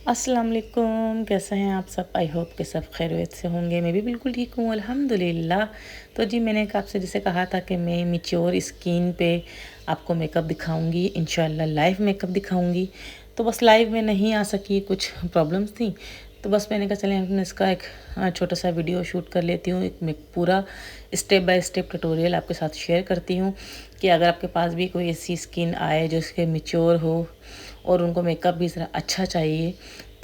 अस्सलाम वालेकुम, कैसे हैं आप सब? आई होप कि सब खैरियत से होंगे। मैं भी बिल्कुल ठीक हूँ अल्हम्दुलिल्लाह। तो जी मैंने आपसे जैसे कहा था कि मैं मैच्योर स्किन पे आपको मेकअप दिखाऊंगी, इंशाल्लाह लाइव मेकअप दिखाऊंगी। तो बस लाइव में नहीं आ सकी, कुछ प्रॉब्लम्स थी। तो बस मैंने कहा चलें हमने इसका एक छोटा सा वीडियो शूट कर लेती हूँ। एक मैं पूरा स्टेप बाय स्टेप ट्यूटोरियल आपके साथ शेयर करती हूँ कि अगर आपके पास भी कोई ऐसी स्किन आए जो इसके मैच्योर हो और उनको मेकअप भी ज़रा अच्छा चाहिए,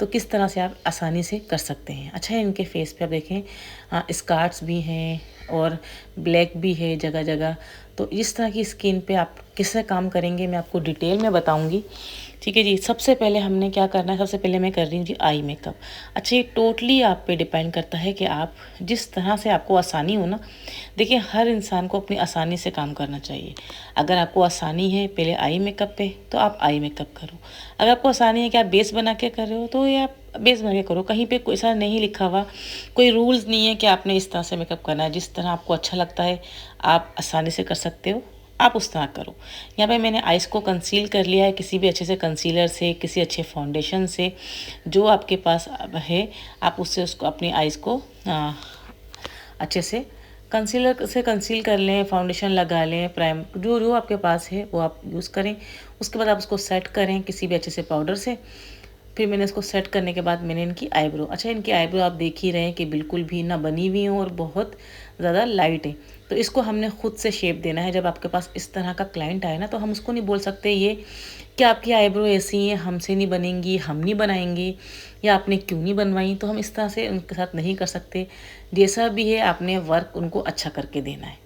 तो किस तरह से आप आसानी से कर सकते हैं। अच्छा है, इनके फेस पे आप देखें स्कार्ट्स भी हैं और ब्लैक भी है जगह जगह। तो इस तरह की स्किन पे आप किससे काम करेंगे मैं आपको डिटेल में बताऊंगी। ठीक है जी। सबसे पहले हमने क्या करना है, सबसे पहले मैं कर रही हूँ जी आई मेकअप। अच्छा, ये टोटली आप पे डिपेंड करता है कि आप जिस तरह से आपको आसानी हो ना। देखिए, हर इंसान को अपनी आसानी से काम करना चाहिए। अगर आपको आसानी है पहले आई मेकअप पे, तो आप आई मेकअप करो। अगर आपको आसानी है कि आप बेस बना के कर रहे हो, तो ये आप बेस बना के करो। कहीं पे कोई ऐसा नहीं लिखा हुआ, कोई रूल्स नहीं है कि आपने इस तरह से मेकअप करना है। जिस तरह आपको अच्छा लगता है आप आसानी से कर सकते हो, आप उस तरह करो। यहाँ पे मैंने आइस को कंसील कर लिया है किसी भी अच्छे से कंसीलर से, किसी अच्छे फाउंडेशन से, जो आपके पास है। आप उससे उसको अपनी आइस को अच्छे से कंसीलर से कंसील कर लें, फाउंडेशन लगा लें, प्राइम जो जो आपके पास है वो आप यूज़ करें। उसके बाद आप उसको सेट करें किसी भी अच्छे से पाउडर से। फिर मैंने इसको सेट करने के बाद मैंने इनकी आईब्रो, अच्छा इनकी आईब्रो आप देख ही रहे हैं कि बिल्कुल भी ना बनी हुई हो और बहुत ज़्यादा लाइट है। तो इसको हमने खुद से शेप देना है। जब आपके पास इस तरह का क्लाइंट आए ना, तो हम उसको नहीं बोल सकते ये कि आपकी आईब्रो ऐसी है, हमसे नहीं बनेंगी, हम नहीं बनाएंगे, या आपने क्यों नहीं बनवाई। तो हम इस तरह से उनके साथ नहीं कर सकते। जैसा भी है आपने वर्क उनको अच्छा करके देना है।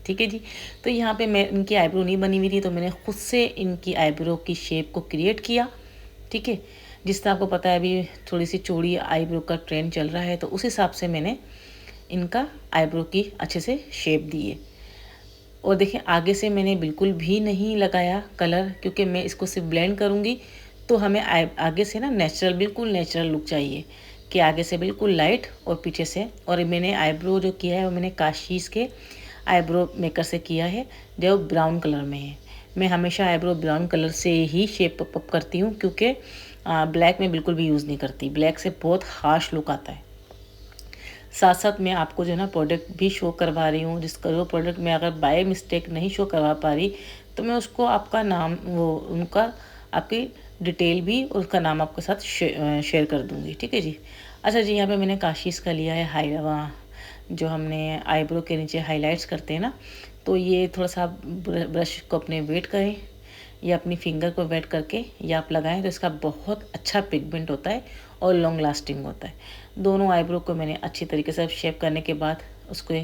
ठीक है जी। तो यहाँ पे मैं इनकी आईब्रो नहीं बनी हुई थी, तो मैंने खुद से इनकी आईब्रो की शेप को क्रिएट किया। ठीक है। जिस तरह आपको पता है अभी थोड़ी सी चौड़ी आईब्रो का ट्रेंड चल रहा है, तो उस हिसाब से मैंने इनका आईब्रो की अच्छे से शेप दी है। और देखिए, आगे से मैंने बिल्कुल भी नहीं लगाया कलर, क्योंकि मैं इसको सिर्फ ब्लेंड करूँगी। तो हमें आगे से ना नेचुरल, बिल्कुल नेचुरल लुक चाहिए कि आगे से बिल्कुल लाइट और पीछे से। और मैंने आईब्रो जो किया है वो मैंने काशीज़ के आईब्रो मेकर से किया है, जो ब्राउन कलर में है। मैं हमेशा आईब्रो ब्राउन कलर से ही शेप अप करती हूँ, क्योंकि ब्लैक में बिल्कुल भी यूज़ नहीं करती। ब्लैक से बहुत हार्श लुक आता है। साथ साथ मैं आपको जो है ना प्रोडक्ट भी शो करवा रही हूँ, जिसका जो प्रोडक्ट मैं अगर बाय मिस्टेक नहीं शो करवा पा रही, तो मैं उसको आपका नाम, वो उनका आपकी डिटेल भी और उसका नाम आपके साथ शेयर कर दूँगी। ठीक है जी। अच्छा जी, यहाँ पे मैंने काशीज़ का लिया है हाई, जो हमने आईब्रो के नीचे हाईलाइट्स करते हैं ना, तो ये थोड़ा सा आप ब्रश को अपने वेट करें या अपनी फिंगर को वेट करके या आप लगाएं, तो इसका बहुत अच्छा पिगमेंट होता है और लॉन्ग लास्टिंग होता है। दोनों आईब्रो को मैंने अच्छी तरीके से शेप करने के बाद उसको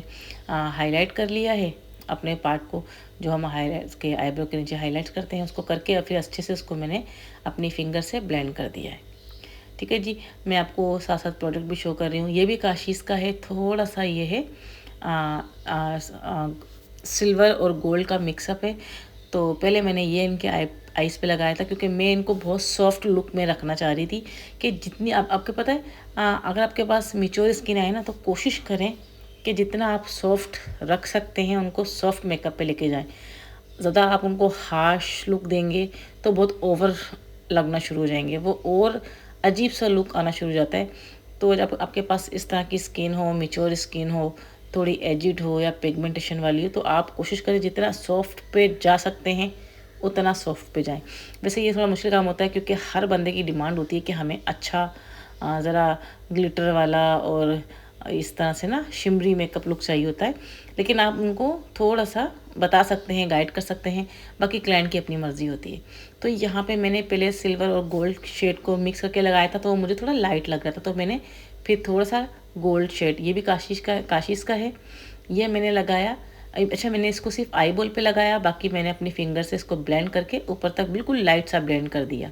हाईलाइट कर लिया है अपने पार्ट को, जो हम हाईलाइट के आईब्रो के नीचे हाईलाइट करते हैं उसको करके, और फिर अच्छे से उसको मैंने अपनी फिंगर से ब्लेंड कर दिया है। ठीक है जी। मैं आपको साथ साथ प्रोडक्ट भी शो कर रही हूँ। ये भी काशीज़ का है, थोड़ा सा ये है सिल्वर और गोल्ड का मिक्सअप है। तो पहले मैंने ये इनके आइस पे लगाया था, क्योंकि मैं इनको बहुत सॉफ्ट लुक में रखना चाह रही थी कि जितनी आपको पता है, अगर आपके पास मैच्योर स्किन आए ना, तो कोशिश करें कि जितना आप सॉफ्ट रख सकते हैं उनको सॉफ्ट मेकअप पे लेके जाएं। ज़्यादा आप उनको हार्श लुक देंगे तो बहुत ओवर लगना शुरू हो जाएंगे वो, और अजीब सा लुक आना शुरू हो जाता है। तो जब आपके पास इस तरह की स्किन हो, मैच्योर स्किन हो, थोड़ी एजिड हो या पिगमेंटेशन वाली हो, तो आप कोशिश करें जितना सॉफ्ट पे जा सकते हैं उतना सॉफ्ट पे जाएं। वैसे ये थोड़ा मुश्किल काम होता है, क्योंकि हर बंदे की डिमांड होती है कि हमें अच्छा ज़रा ग्लिटर वाला और इस तरह से ना शिमरी मेकअप लुक चाहिए होता है। लेकिन आप उनको थोड़ा सा बता सकते हैं, गाइड कर सकते हैं, बाकी क्लाइंट की अपनी मर्ज़ी होती है। तो यहाँ पे मैंने पहले सिल्वर और गोल्ड शेड को मिक्स करके लगाया था, तो वो मुझे थोड़ा लाइट लग रहा था, तो मैंने फिर थोड़ा सा गोल्ड शेड, ये भी काशीज़ का है, ये मैंने लगाया। अच्छा, मैंने इसको सिर्फ आई बॉल पे लगाया, बाकी मैंने अपनी फिंगर से इसको ब्लेंड करके ऊपर तक बिल्कुल लाइट सा ब्लेंड कर दिया।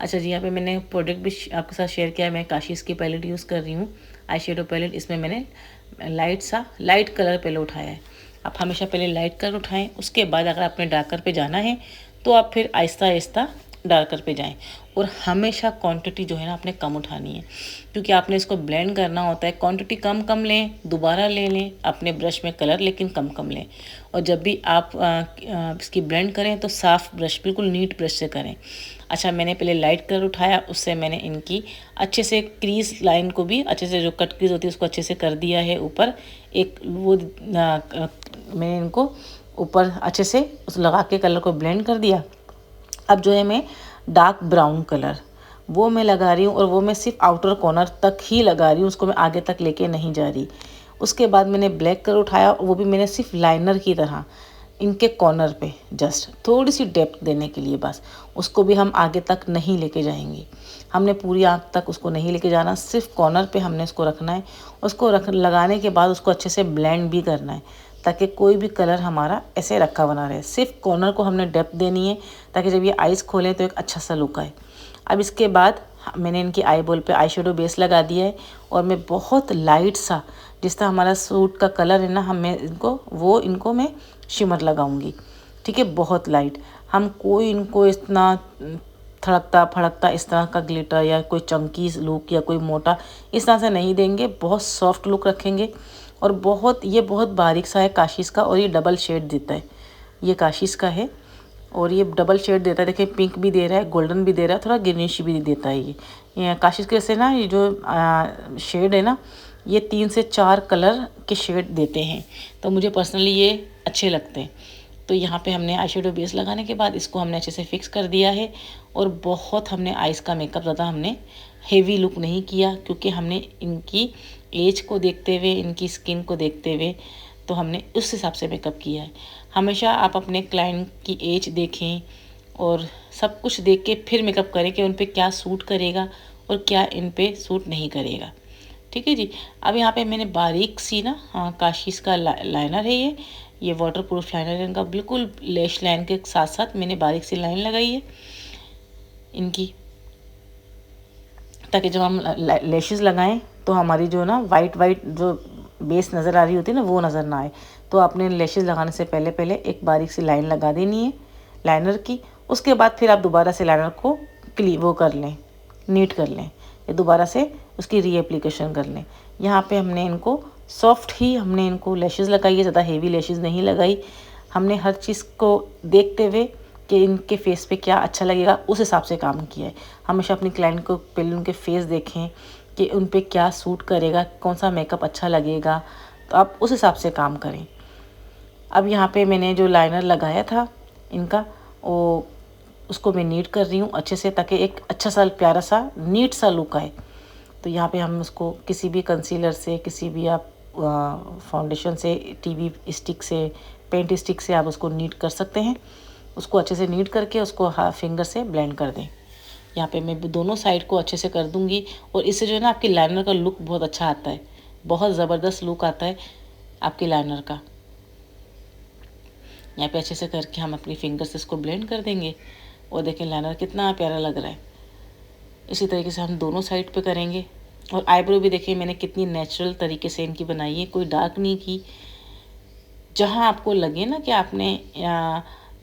अच्छा जी, यहाँ पे मैंने प्रोडक्ट भी आपके साथ शेयर किया है। मैं काशीज़ की पैलेट यूज़ कर रही हूँ, आई शेडो पैलेट। इसमें मैंने लाइट कलर पहले उठाया है। आप हमेशा पहले लाइट कलर उठाएं, उसके बाद अगर आपने डार्कर पे जाना है तो आप फिर आहिस्ता आहिस्ता डार्कर पे जाएं। और हमेशा क्वांटिटी जो है ना आपने कम उठानी है, क्योंकि आपने इसको ब्लेंड करना होता है। क्वांटिटी कम कम लें, दोबारा ले लें अपने ब्रश में कलर, लेकिन कम कम लें। और जब भी आप इसकी ब्लेंड करें तो साफ़ ब्रश, बिल्कुल नीट ब्रश से करें। अच्छा, मैंने पहले लाइट कलर उठाया, उससे मैंने इनकी अच्छे से क्रीज लाइन को भी अच्छे से, जो कट क्रीज होती है उसको अच्छे से कर दिया है ऊपर। एक वो मैंने इनको ऊपर अच्छे से उस लगा के कलर को ब्लेंड कर दिया। अब जो है मैं डार्क ब्राउन कलर वो मैं लगा रही हूँ, और वो मैं सिर्फ आउटर कॉर्नर तक ही लगा रही हूँ, उसको मैं आगे तक लेके नहीं जा रही। उसके बाद मैंने ब्लैक कलर उठाया, वो भी मैंने सिर्फ लाइनर की तरह इनके कॉर्नर पे जस्ट थोड़ी सी डेप्थ देने के लिए बस। उसको भी हम आगे तक नहीं लेके जाएंगे, हमने पूरी आँख तक उसको नहीं लेके जाना, सिर्फ कॉर्नर पे हमने इसको रखना है। उसको लगाने के बाद उसको अच्छे से ब्लेंड भी करना है, ताकि कोई भी कलर हमारा ऐसे रखा बना रहे। सिर्फ कॉर्नर को हमने डेप्थ देनी है, ताकि जब ये आइज़ खोलें तो एक अच्छा सा लुक आए। अब इसके बाद मैंने इनकी आई बॉल पे आई शेडो बेस लगा दिया है, और मैं बहुत लाइट सा, जिस तरह हमारा सूट का कलर है ना, हमें इनको मैं शिमर लगाऊंगी। ठीक है, बहुत लाइट। हम कोई इनको इतना थड़कता फड़कता इस तरह का ग्लिटर या कोई चंकी लुक या कोई मोटा इस तरह से नहीं देंगे, बहुत सॉफ्ट लुक रखेंगे। और ये बहुत बारीक सा है काशिश का, और ये डबल शेड देता है। ये काशिश का है और ये डबल शेड देता है। देखिए, पिंक भी दे रहा है, गोल्डन भी दे रहा है, थोड़ा ग्रीनिश भी देता है। ये काशिश के से ना, ये जो शेड है ना, ये 3 से 4 कलर के शेड देते हैं, तो मुझे पर्सनली ये अच्छे लगते हैं। तो यहाँ पे हमने आई शेडो बेस लगाने के बाद इसको हमने अच्छे से फिक्स कर दिया है। और बहुत हमने आइज़ का मेकअप ज़्यादा हमने हेवी लुक नहीं किया, क्योंकि हमने इनकी एज को देखते हुए, इनकी स्किन को देखते हुए, तो हमने उस हिसाब से मेकअप किया है। हमेशा आप अपने क्लाइंट की एज देखें और सब कुछ देख के फिर मेकअप करें कि उन पे क्या सूट करेगा और क्या इन पे सूट नहीं करेगा। ठीक है जी। अब यहाँ पे मैंने बारीक सी ना काशिश का लाइनर है, ये वाटर प्रूफ लाइनर है इनका, बिल्कुल लैश लाइन के साथ साथ मैंने बारीक सी लाइन लगाई है इनकी, ताकि जब हम लैशेस लगाएं तो हमारी जो ना वाइट जो बेस नज़र आ रही होती है ना, वो नज़र ना आए। तो आपने लैशेस लगाने से पहले एक बारीक सी लाइन लगा देनी है लाइनर की। उसके बाद फिर आप दोबारा से लाइनर को वो कर लें, नीट कर लें, या दोबारा से उसकी रीएप्लीकेशन कर लें। यहाँ पे हमने इनको सॉफ्ट ही हमने इनको लैशेस लगाई है, ज़्यादा हेवी लैशेस नहीं लगाई। हमने हर चीज़ को देखते हुए कि इनके फेस पे क्या अच्छा लगेगा उस हिसाब से काम किया है। हमेशा अपनी क्लाइंट को पहले उनके फेस देखें कि उन पे क्या सूट करेगा, कौन सा मेकअप अच्छा लगेगा, तो आप उस हिसाब से काम करें। अब यहाँ पे मैंने जो लाइनर लगाया था इनका, उसको मैं नीट कर रही हूँ अच्छे से, ताकि एक अच्छा सा प्यारा सा नीट सा लुक आए। तो यहाँ पे हम उसको किसी भी कंसीलर से, किसी भी आप फाउंडेशन से, टीवी स्टिक से, पेंट स्टिक से आप उसको नीट कर सकते हैं। उसको अच्छे से नीट करके उसको फिंगर से ब्लेंड कर दें। यहाँ पे मैं दोनों साइड को अच्छे से कर दूँगी, और इससे जो है ना आपकी लाइनर का लुक बहुत अच्छा आता है, बहुत ज़बरदस्त लुक आता है आपकी लाइनर का। यहाँ पे अच्छे से करके हम अपनी फिंगर से इसको ब्लेंड कर देंगे, और देखें लाइनर कितना प्यारा लग रहा है। इसी तरीके से हम दोनों साइड पे करेंगे। और आईब्रो भी देखिए मैंने कितनी नेचुरल तरीके से इनकी बनाई है, कोई डार्क नहीं की। जहाँ आपको लगे ना कि आपने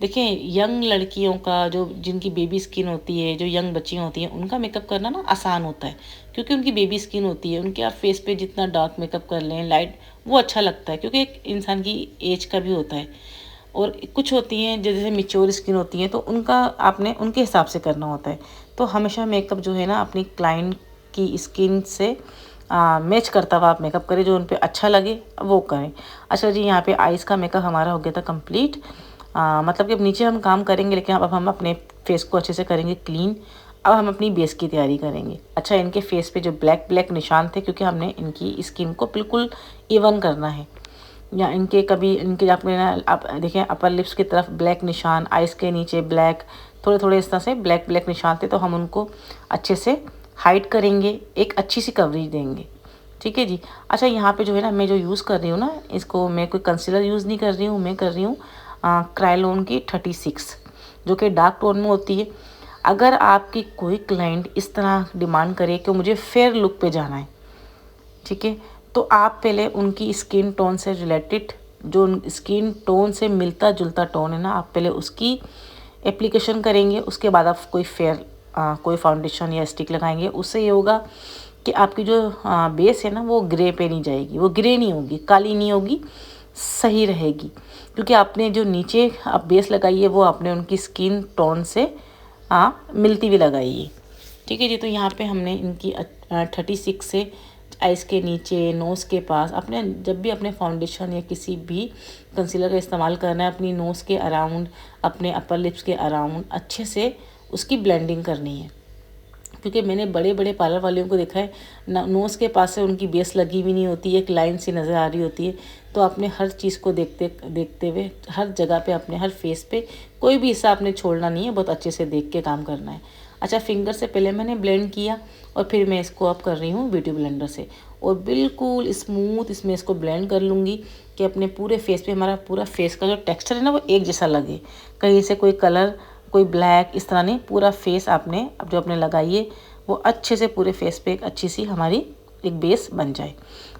देखें, यंग लड़कियों का जिनकी बेबी स्किन होती है, जो यंग बच्चियाँ होती हैं, उनका मेकअप करना ना आसान होता है, क्योंकि उनकी बेबी स्किन होती है। उनके आप फेस पे जितना डार्क मेकअप कर लें, लाइट, वो अच्छा लगता है, क्योंकि एक इंसान की एज का भी होता है। और कुछ होती हैं जैसे मिच्योर स्किन होती हैं, तो उनका आपने उनके हिसाब से करना होता है। तो हमेशा मेकअप जो है ना अपनी क्लाइंट की स्किन से मैच करता हुआ आप मेकअप करें, जो उन पे अच्छा लगे वो करें। अच्छा जी, यहाँ पे आइज़ का मेकअप हमारा हो गया था कंप्लीट। मतलब कि अब नीचे हम काम करेंगे, लेकिन अब हम अपने फेस को अच्छे से करेंगे क्लीन। अब हम अपनी बेस की तैयारी करेंगे। अच्छा, इनके फेस पे जो ब्लैक निशान थे, क्योंकि हमने इनकी स्किन को बिल्कुल इवन करना है, या इनके आपने ना आप देखें अपर लिप्स की तरफ ब्लैक निशान, आइज़ के नीचे ब्लैक, थोड़े थोड़े इस तरह से ब्लैक निशान थे, तो हम उनको अच्छे से हाइड करेंगे, एक अच्छी सी कवरेज देंगे। ठीक है जी। अच्छा, यहाँ पे जो है ना मैं जो यूज़ कर रही हूँ ना, इसको मैं कोई कंसीलर यूज़ नहीं कर रही हूँ, मैं कर रही हूँ क्रायोलॉन की 36, जो कि डार्क टोन में होती है। अगर आपकी कोई क्लाइंट इस तरह डिमांड करे कि मुझे फेयर लुक पे जाना है, ठीक है, तो आप पहले उनकी स्किन टोन से रिलेटेड, जो स्किन टोन से मिलता जुलता टोन है ना, आप पहले उसकी एप्लीकेशन करेंगे, उसके बाद आप कोई फाउंडेशन या स्टिक लगाएंगे, उससे ये होगा कि आपकी जो बेस है ना वो ग्रे पे नहीं जाएगी, वो ग्रे नहीं होगी, काली नहीं होगी, सही रहेगी। क्योंकि आपने जो नीचे आप बेस लगाई है वो आपने उनकी स्किन टोन से मिलती हुई लगाई है। ठीक है जी। तो यहाँ पे हमने इनकी 36 से आइज़ के नीचे, नोज़ के पास, अपने जब भी अपने फाउंडेशन या किसी भी कंसीलर का इस्तेमाल करना है, अपनी नोज़ के अराउंड, अपने अपर लिप्स के अराउंड अच्छे से उसकी ब्लेंडिंग करनी है। क्योंकि मैंने बड़े बड़े पार्लर वालों को देखा है नोज़ के पास से उनकी बेस लगी भी नहीं होती, एक लाइन सी नज़र आ रही होती है। तो आपने हर चीज़ को देखते हुए हर जगह पे, अपने हर फेस पे कोई भी हिस्सा आपने छोड़ना नहीं है, बहुत अच्छे से देख के काम करना है। अच्छा, फिंगर से पहले मैंने ब्लेंड किया और फिर मैं इसको अब कर रही हूँ ब्यूटी ब्लेंडर से, और बिल्कुल स्मूथ इसमें इसको ब्लेंड कर लूँगी कि अपने पूरे फेस पे, हमारा पूरा फेस का जो टेक्सचर है ना वो एक जैसा लगे, कहीं से कोई कलर, कोई ब्लैक, इस तरह नहीं। पूरा फेस आपने अब जो आपने लगाई है वो अच्छे से पूरे फेस पे एक अच्छी सी हमारी एक बेस बन जाए।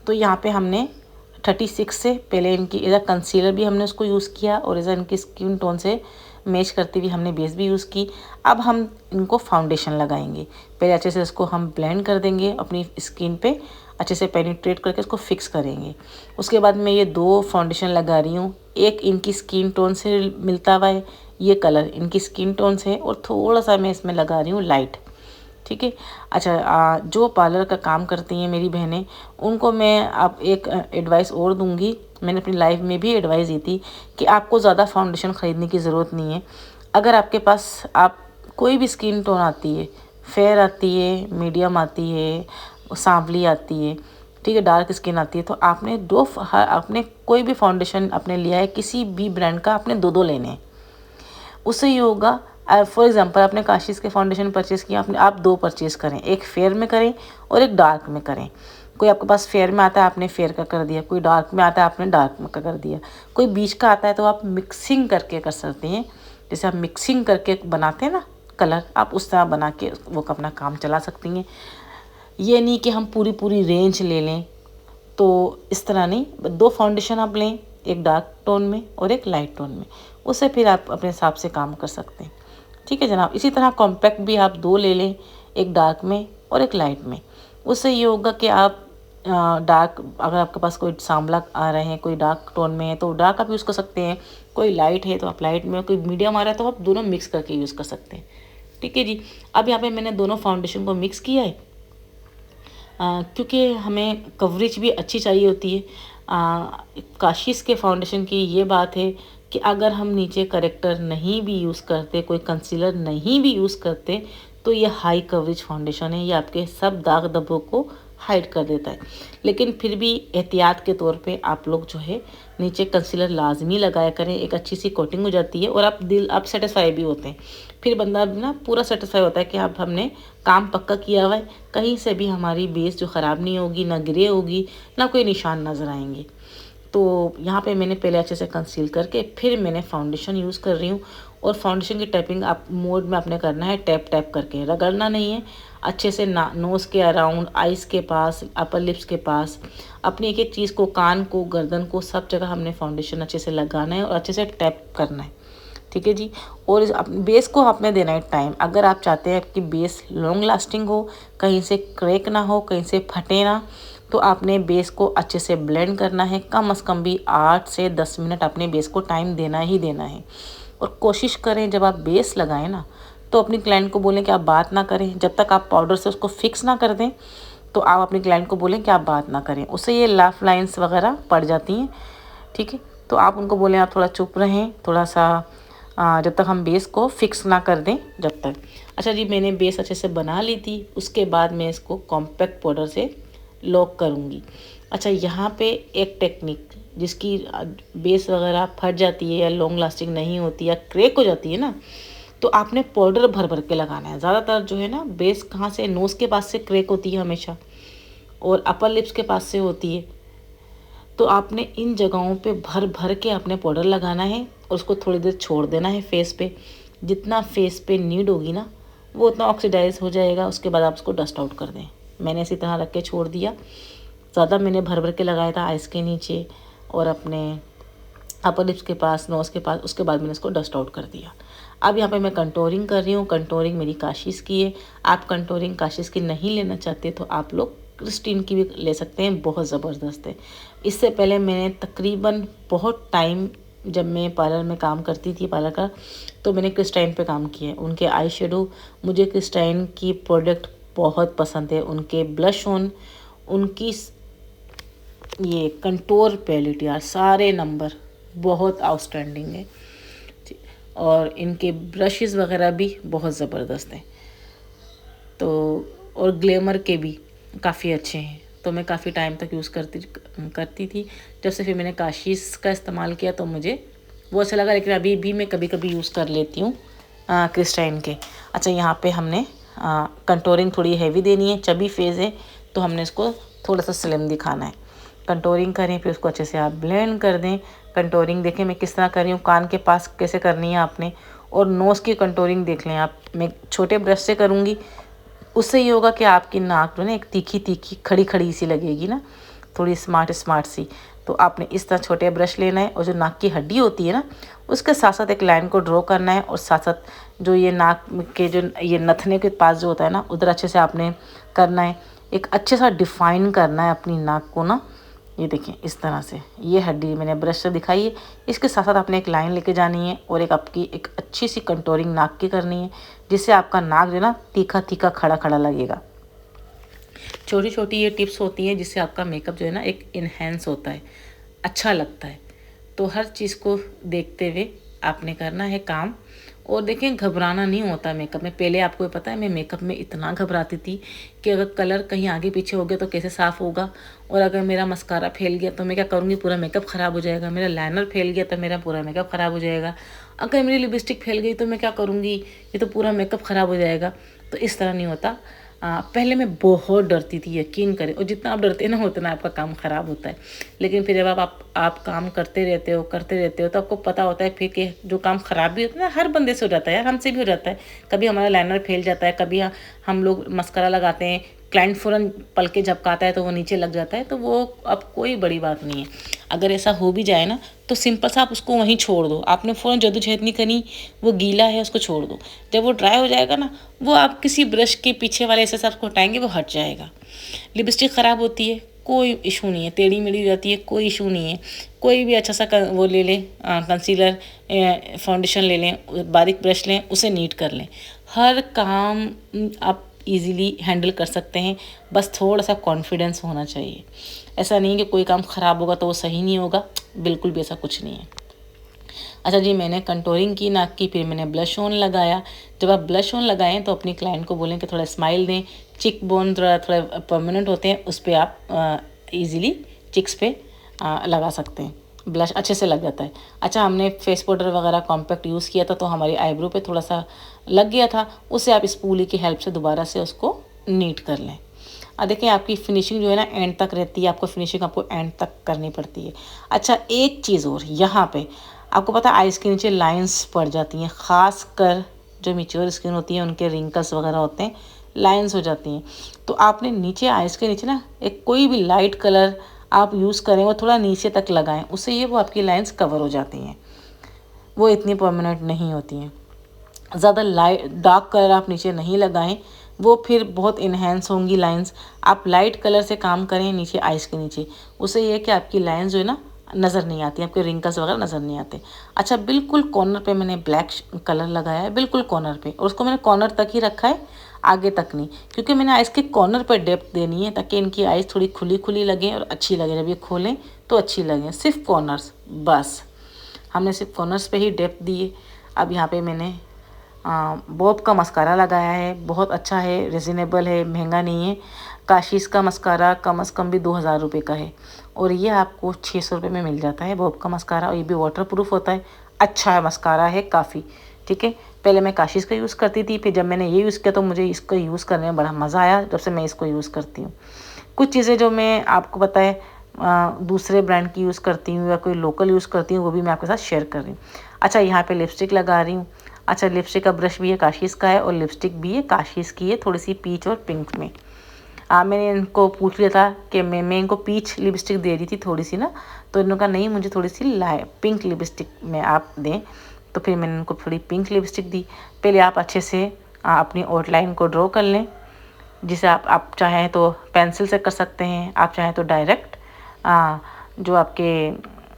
तो यहाँ पे हमने 36 से पहले इनकी एज अ कंसीलर भी हमने उसको यूज़ किया और एज अ इनकी स्किन टोन से मैच करती हुई हमने बेस भी यूज़ की। अब हम इनको फाउंडेशन लगाएंगे। पहले अच्छे से इसको हम ब्लेंड कर देंगे, अपनी स्किन पे अच्छे से पेनिट्रेट करके इसको फिक्स करेंगे। उसके बाद मैं ये 2 फाउंडेशन लगा रही हूँ। एक इनकी स्किन टोन से मिलता हुआ है, ये कलर इनकी स्किन टोन से है, और थोड़ा सा मैं इसमें लगा रही हूँ लाइट। ठीक है। अच्छा, जो पार्लर का काम करती हैं मेरी बहनें, उनको मैं अब एक एडवाइस और दूंगी। मैंने अपनी लाइफ में भी एडवाइस दी थी कि आपको ज़्यादा फाउंडेशन ख़रीदने की ज़रूरत नहीं है। अगर आपके पास आप कोई भी स्किन टोन आती है, फेयर आती है, मीडियम आती है, सांवली आती है, ठीक है, डार्क स्किन आती है, तो आपने कोई भी फाउंडेशन आपने लिया है किसी भी ब्रांड का, आपने 2 लेने हैं। उससे ये होगा, फॉर एग्जांपल आपने काशीज़ के फाउंडेशन परचेज़ किया, आप 2 परचेज़ करें, एक फेयर में करें और एक डार्क में करें। कोई आपके पास फेयर में आता है, आपने फेयर का कर दिया, कोई डार्क में आता है, आपने डार्क में का कर दिया, कोई बीच का आता है तो आप मिक्सिंग करके कर सकते हैं। जैसे आप मिक्सिंग करके बनाते हैं ना कलर, आप उस तरह बना के वो अपना काम चला सकती हैं। ये नहीं कि हम पूरी रेंज ले लें, तो इस तरह नहीं। 2 फाउंडेशन आप लें, एक डार्क टोन में और एक लाइट टोन में, उससे फिर आप अपने हिसाब से काम कर सकते हैं। ठीक है जनाब। इसी तरह कॉम्पैक्ट भी आप 2 ले लें, एक डार्क में और एक लाइट में। उससे ये होगा कि आप डार्क, अगर आपके पास कोई सांवला आ रहे हैं, कोई डार्क टोन में है तो डार्क आप यूज़ कर सकते हैं, कोई लाइट है तो आप लाइट में, कोई मीडियम आ रहा है तो आप दोनों मिक्स करके यूज़ कर सकते हैं। ठीक है जी। अब यहाँ पे मैंने दोनों फाउंडेशन को मिक्स किया है, क्योंकि हमें कवरेज भी अच्छी चाहिए होती है। काशीज़ के फाउंडेशन की ये बात है कि अगर हम नीचे करेक्टर नहीं भी यूज़ करते, कोई कंसीलर नहीं भी यूज़ करते, तो ये हाई कवरेज फाउंडेशन है, ये आपके सब दाग धब्बों को हाइड कर देता है। लेकिन फिर भी एहतियात के तौर पे आप लोग जो है नीचे कंसीलर लाजमी लगाया करें, एक अच्छी सी कोटिंग हो जाती है और आप सेटिस्फाई भी होते हैं। फिर बंदा ना पूरा सेटिस्फाई होता है कि अब हमने काम पक्का किया हुआ है, कहीं से भी हमारी बेस जो ख़राब नहीं होगी, ना ग्रे होगी, ना कोई निशान नज़र आएंगे। तो यहाँ पे मैंने पहले अच्छे से कंसील करके फिर मैंने फाउंडेशन यूज़ कर रही हूँ। और फाउंडेशन की टैपिंग आप मोड में आपने करना है, टैप टैप करके, रगड़ना नहीं है। अच्छे से नोज़ के अराउंड, आइज़ के पास, अपर लिप्स के पास, अपनी एक एक चीज़ को, कान को, गर्दन को, सब जगह हमने फाउंडेशन अच्छे से लगाना है और अच्छे से टैप करना है। ठीक है जी। और इस बेस को आपने देना है टाइम। अगर आप चाहते हैं कि बेस लॉन्ग लास्टिंग हो, कहीं से क्रैक ना हो, कहीं से फटे ना, तो आपने बेस को अच्छे से ब्लेंड करना है। कम से कम भी 8 से 10 मिनट अपने बेस को टाइम देना ही देना है। और कोशिश करें जब आप बेस लगाएं ना, तो अपनी क्लाइंट को बोलें कि आप बात ना करें जब तक आप पाउडर से उसको फिक्स ना कर दें। तो आप अपनी क्लाइंट को बोलें कि आप बात ना करें, उससे ये लाफ लाइन्स वगैरह पड़ जाती हैं। ठीक है। तो आप उनको बोलें आप थोड़ा चुप रहें, थोड़ा सा जब तक हम बेस को फिक्स ना कर दें जब तक। अच्छा जी, मैंने बेस अच्छे से बना ली थी, उसके बाद मैं इसको कॉम्पैक्ट पाउडर से लॉक करूँगी। अच्छा, यहाँ पे एक टेक्निक, जिसकी बेस वगैरह फट जाती है या लॉन्ग लास्टिंग नहीं होती या क्रैक हो जाती है ना, तो आपने पाउडर भर भर के लगाना है। ज़्यादातर जो है ना बेस कहाँ से, नोज़ के पास से क्रैक होती है हमेशा, और अपर लिप्स के पास से होती है। तो आपने इन जगहों पे भर भर के आपने पाउडर लगाना है और उसको थोड़ी देर छोड़ देना है फेस पे। जितना फेस पे नीड होगी ना वो उतना ऑक्सीडाइज हो जाएगा। उसके बाद आप उसको डस्ट आउट कर दें। मैंने इसी तरह रख के छोड़ दिया। ज़्यादा मैंने भर भर के लगाया था आइज़ के नीचे और अपने अपर लिप्स के पास, नोज़ के पास। उसके बाद मैंने इसको डस्ट आउट कर दिया। अब यहाँ पे मैं कंटूरिंग कर रही हूँ। कंटूरिंग मेरी काशिश की है। आप कंटूरिंग काशिश की नहीं लेना चाहते तो आप लोग क्रिस्टीन की भी ले सकते हैं, बहुत ज़बरदस्त है। इससे पहले मैंने तकरीबन बहुत टाइम, जब मैं पार्लर में काम करती थी पार्लर का, तो मैंने क्रिस्टाइन पे काम किया है। उनके आई शेडो, मुझे क्रिस्टाइन की प्रोडक्ट बहुत पसंद है। उनके ब्लश ऑन, उनकी ये कंटूर पैलेट यार, सारे नंबर बहुत आउटस्टैंडिंग है। और इनके ब्रशेस वगैरह भी बहुत ज़बरदस्त हैं। तो और ग्लैमर के भी काफ़ी अच्छे हैं। तो मैं काफ़ी टाइम तक यूज़ करती थी। जब से फिर मैंने काशिश का इस्तेमाल किया तो मुझे वो अच्छा लगा, लेकिन अभी भी मैं कभी कभी यूज़ कर लेती हूँ क्रिस्टाइन के। अच्छा, यहाँ पे हमने कंटूरिंग थोड़ी हैवी देनी है, चबी फेस है तो हमने इसको थोड़ा सा स्लिम दिखाना है। कंटूरिंग करें, फिर उसको अच्छे से आप ब्लेंड कर दें। कंटूरिंग देखें मैं किस तरह कर रही हूँ, कान के पास कैसे करनी है आपने। और नोज़ की कंटूरिंग देख लें आप, मैं छोटे ब्रश से करूँगी। उससे ये होगा कि आपकी नाक जो ना एक तीखी तीखी खड़ी खड़ी सी लगेगी ना, थोड़ी स्मार्ट स्मार्ट सी। तो आपने इस तरह छोटे ब्रश लेना है और जो नाक की हड्डी होती है ना, उसके साथ साथ एक लाइन को ड्रॉ करना है। और साथ साथ जो ये नाक के जो ये नथने के पास जो होता है ना, उधर अच्छे से आपने करना है। एक अच्छे सा डिफाइन करना है अपनी नाक को ना। ये देखें इस तरह से, ये हड्डी मैंने ब्रश से दिखाई है। इसके साथ साथ आपने एक लाइन लेके जानी है और एक आपकी एक अच्छी सी कंटूरिंग नाक की करनी है, जिससे आपका नाक जो है ना तीखा तीखा खड़ा खड़ा लगेगा। छोटी छोटी ये टिप्स होती हैं जिससे आपका मेकअप जो है ना एक इन्हेंस होता है, अच्छा लगता है। तो हर चीज़ को देखते हुए आपने करना है काम। और देखें, घबराना नहीं होता मेकअप में। पहले आपको पता है मैं मेकअप में इतना घबराती थी कि अगर कलर कहीं आगे पीछे हो गया तो कैसे साफ़ होगा, और अगर मेरा मस्कारा फैल गया तो मैं क्या करूँगी, पूरा मेकअप ख़राब हो जाएगा। मेरा लाइनर फैल गया तो मेरा पूरा मेकअप ख़राब हो जाएगा। अगर मेरी लिपस्टिक फैल गई तो मैं क्या करूँगी, ये तो पूरा मेकअप ख़राब हो जाएगा। तो इस तरह नहीं होता। पहले मैं बहुत डरती थी, यकीन करें। और जितना आप डरते हैं ना उतना आपका काम ख़राब होता है। लेकिन फिर जब आप काम करते रहते हो तो आपको पता होता है फिर कि जो काम ख़राब भी होता है ना, हर बंदे से हो जाता है यार, हमसे भी हो जाता है। कभी हमारा लाइनर फैल जाता है, कभी हम लोग मस्करा लगाते हैं, क्लाइंट फ़ौरन पल के झपकाता है तो वो नीचे लग जाता है। तो वो अब कोई बड़ी बात नहीं है। अगर ऐसा हो भी जाए ना तो सिंपल सा आप उसको वहीं छोड़ दो। आपने फ़ौरन जद्दोजहद नहीं करनी, वो गीला है उसको छोड़ दो। जब वो ड्राई हो जाएगा ना, वो आप किसी ब्रश के पीछे वाले ऐसे आप हटाएंगे वो हट जाएगा। लिपस्टिक ख़राब होती है, कोई इशू नहीं है। टेढ़ी मेढ़ी जाती है, कोई इशू नहीं है। कोई भी अच्छा सा वो ले लें, कंसीलर फाउंडेशन ले लें, बारीक ब्रश लें, उसे नीट कर लें। हर काम आप इजीली हैंडल कर सकते हैं। बस थोड़ा सा कॉन्फिडेंस होना चाहिए। ऐसा नहीं कि कोई काम ख़राब होगा तो वो सही नहीं होगा, बिल्कुल भी ऐसा कुछ नहीं है। अच्छा जी, मैंने कंटूरिंग की नाक की, फिर मैंने ब्लश ऑन लगाया। जब आप ब्लश ऑन लगाएं तो अपनी क्लाइंट को बोलें कि थोड़ा स्माइल दें। चिक बोन थोड़ा परमानेंट होते हैं, उस पर आप इजीली चिक्स पे लगा सकते हैं। ब्लश अच्छे से लग जाता है। अच्छा, हमने फेस पाउडर वगैरह कॉम्पैक्ट यूज़ किया था तो हमारी आईब्रो पे थोड़ा सा लग गया था, उसे आप स्पूली की हेल्प से दोबारा से उसको नीट कर लें। देखिए आपकी फिनिशिंग जो है ना एंड तक रहती है, आपको फिनिशिंग आपको एंड तक करनी पड़ती है। अच्छा, एक चीज़ और, यहाँ पे आपको पता है आइज़ के नीचे लाइंस पड़ जाती हैं, ख़ास कर जो मैच्योर स्किन होती है उनके रिंकल्स वगैरह होते हैं, लाइंस हो जाती हैं। तो आपने नीचे आइज़ के नीचे ना एक कोई भी लाइट कलर आप यूज़ करें, वो थोड़ा नीचे तक लगाएं, उससे ये वो आपकी लाइंस कवर हो जाती हैं, वो इतनी परमानेंट नहीं होती हैं। ज़्यादा लाइट डार्क कलर आप नीचे नहीं लगाएं, वो फिर बहुत इन्हेंस होंगी लाइंस। आप लाइट कलर से काम करें नीचे आइज़ के नीचे, उससे ये है कि आपकी लाइंस जो है ना नज़र नहीं आती, आपके रिंकल्स वगैरह नज़र नहीं आते। अच्छा, बिल्कुल कॉर्नर पे मैंने ब्लैक कलर लगाया है, बिल्कुल कॉर्नर पे, और उसको मैंने कॉर्नर तक ही रखा है, आगे तक नहीं, क्योंकि मैंने आइज़ के कॉर्नर पर डेप्थ देनी है ताकि इनकी आइज़ थोड़ी खुली खुली लगे और अच्छी लगे। जब ये खोलें तो अच्छी लगे। सिर्फ कॉर्नर्स, बस हमने सिर्फ कॉर्नर्स पे ही डेप्थ दी है। अब यहाँ पे मैंने बॉब का मस्कारा लगाया है, बहुत अच्छा है, रिजनेबल है, महंगा नहीं है। काशिश का मस्कारा कम से कम भी 2000 रुपये का है, और ये आपको 600 रुपये में मिल जाता है बॉब का मस्कारा। और ये भी वाटर प्रूफ होता है, अच्छा है मस्कारा है काफ़ी, ठीक है। पहले मैं काशिश का यूज़ करती थी, फिर जब मैंने ये यूज़ किया तो मुझे इसको यूज़ करने में बड़ा मज़ा आया, जब से मैं इसको यूज़ करती हूँ। कुछ चीज़ें जो मैं आपको पता है दूसरे ब्रांड की यूज़ करती हूँ या कोई लोकल यूज़ करती हूँ, वो भी मैं आपके साथ शेयर कर रही हूँ। अच्छा, यहाँ पे लिपस्टिक लगा रही हूँ। अच्छा, लिपस्टिक का ब्रश भी है काशिश का है और लिपस्टिक भी है काशिश की है, थोड़ी सी पीच और पिंक में। मैंने इनको पूछ लिया था कि मैं इनको पीच लिपस्टिक दे रही थी थोड़ी सी ना, तो इन्होंने कहा नहीं, मुझे थोड़ी सी पिंक लिपस्टिक में आप दें। तो फिर मैंने इनको थोड़ी पिंक लिपस्टिक दी। पहले आप अच्छे से अपनी आउटलाइन को ड्रॉ कर लें, जिसे आप चाहें तो पेंसिल से कर सकते हैं, आप चाहें तो डायरेक्ट जो आपके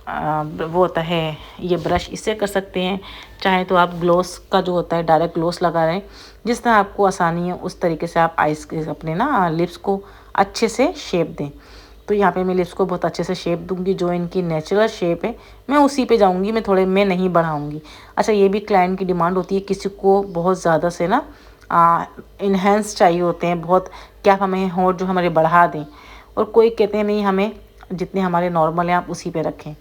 वो होता है ये ब्रश, इससे कर सकते हैं। चाहे तो आप ग्लोस का जो होता है डायरेक्ट ग्लोस लगा रहे हैं, जिस तरह आपको आसानी है उस तरीके से आप आइस के अपने लिप्स को अच्छे से शेप दें। तो यहाँ पे मैं लिप्स को बहुत अच्छे से शेप दूंगी, जो इनकी नेचुरल शेप है मैं उसी पे जाऊंगी, मैं नहीं बढ़ाऊंगी। अच्छा, ये भी क्लाइंट की डिमांड होती है, किसी को बहुत ज़्यादा से इन्हेंस चाहिए होते हैं बहुत, क्या हमें होंठ जो हमारे बढ़ा दें, और कोई कहते हैं नहीं हमें जितने हमारे नॉर्मल हैं आप उसी पे रखें।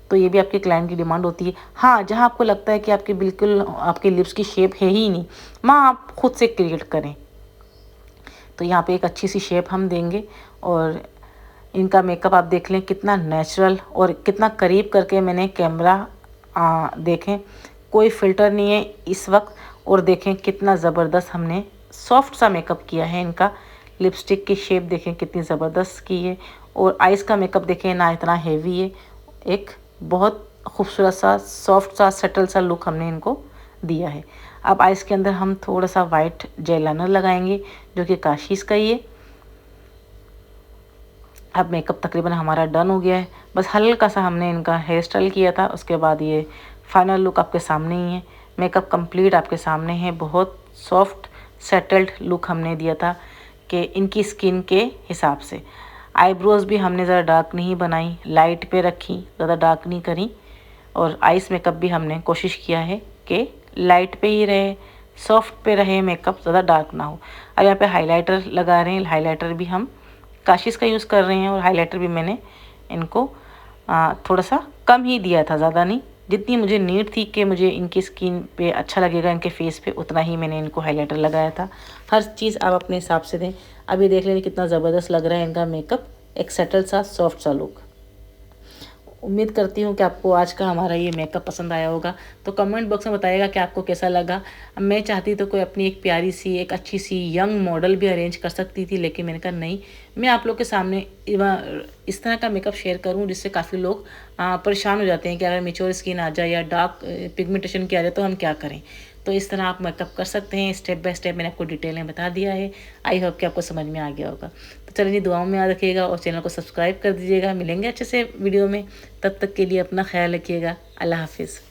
तो ये भी आपके क्लाइंट की डिमांड होती है। हाँ, जहाँ आपको लगता है कि आपके बिल्कुल आपके लिप्स की शेप है ही नहीं, आप खुद से क्रिएट करें। तो यहाँ पे एक अच्छी सी शेप हम देंगे, और इनका मेकअप आप देख लें कितना नेचुरल और कितना करीब करके मैंने कैमरा देखें, कोई फ़िल्टर नहीं है इस वक्त, और देखें कितना ज़बरदस्त हमने सॉफ्ट सा मेकअप किया है। इनका लिपस्टिक की शेप देखें कितनी ज़बरदस्त की है, और आइज़ का मेकअप देखें ना इतना हेवी है, एक बहुत खूबसूरत सा सॉफ्ट सा सटल सा लुक हमने इनको दिया है। अब आइज़ के अंदर हम थोड़ा सा वाइट जेल लाइनर लगाएंगे, जो कि काशीज़ का ही है। अब मेकअप तकरीबन हमारा डन हो गया है, बस हल्का सा हमने इनका हेयर स्टाइल किया था, उसके बाद ये फाइनल लुक आपके सामने ही है। मेकअप कंप्लीट आपके सामने है, बहुत सॉफ्ट सेटल्ड लुक हमने दिया था कि इनकी स्किन के हिसाब से। आईब्रोज़ भी हमने ज़रा डार्क नहीं बनाई, लाइट पे रखी, ज़्यादा डार्क नहीं करी, और आइस मेकअप भी हमने कोशिश किया है कि लाइट पे ही रहे, सॉफ्ट पे रहे मेकअप, ज़्यादा डार्क ना हो। अब यहाँ पे हाइलाइटर लगा रहे हैं, हाइलाइटर भी हम काशिश का यूज़ कर रहे हैं, और हाइलाइटर भी मैंने इनको थोड़ा सा कम ही दिया था, ज़्यादा नहीं, जितनी मुझे नीड थी कि मुझे इनकी स्किन पे अच्छा लगेगा, इनके फेस पे, उतना ही मैंने इनको हाइलाइटर लगाया था। हर चीज़ आप अपने हिसाब से दें। अभी देख लें कितना ज़बरदस्त लग रहा है इनका मेकअप, एक सेटल सा सॉफ्ट सा लुक। उम्मीद करती हूँ कि आपको आज का हमारा ये मेकअप पसंद आया होगा। तो कमेंट बॉक्स में बताइएगा कि आपको कैसा लगा। मैं चाहती तो कोई अपनी एक प्यारी सी, एक अच्छी सी यंग मॉडल भी अरेंज कर सकती थी, लेकिन मैंने कहा नहीं, मैं आप लोग के सामने इस तरह का मेकअप शेयर करूँ जिससे काफ़ी लोग परेशान हो जाते हैं कि अगर मेच्योर स्किन आ जाए या डार्क पिगमेंटेशन की आ जाए तो हम क्या करें। तो इस तरह आप मेकअप कर सकते हैं, स्टेप बाय स्टेप मैंने आपको डिटेल में बता दिया है। आई होप कि आपको समझ में आ गया होगा। तो चलिए जी, दुआओं में याद रखिएगा और चैनल को सब्सक्राइब कर दीजिएगा। मिलेंगे अच्छे से वीडियो में, तब तक के लिए अपना ख्याल रखिएगा। अल्लाह हाफिज़।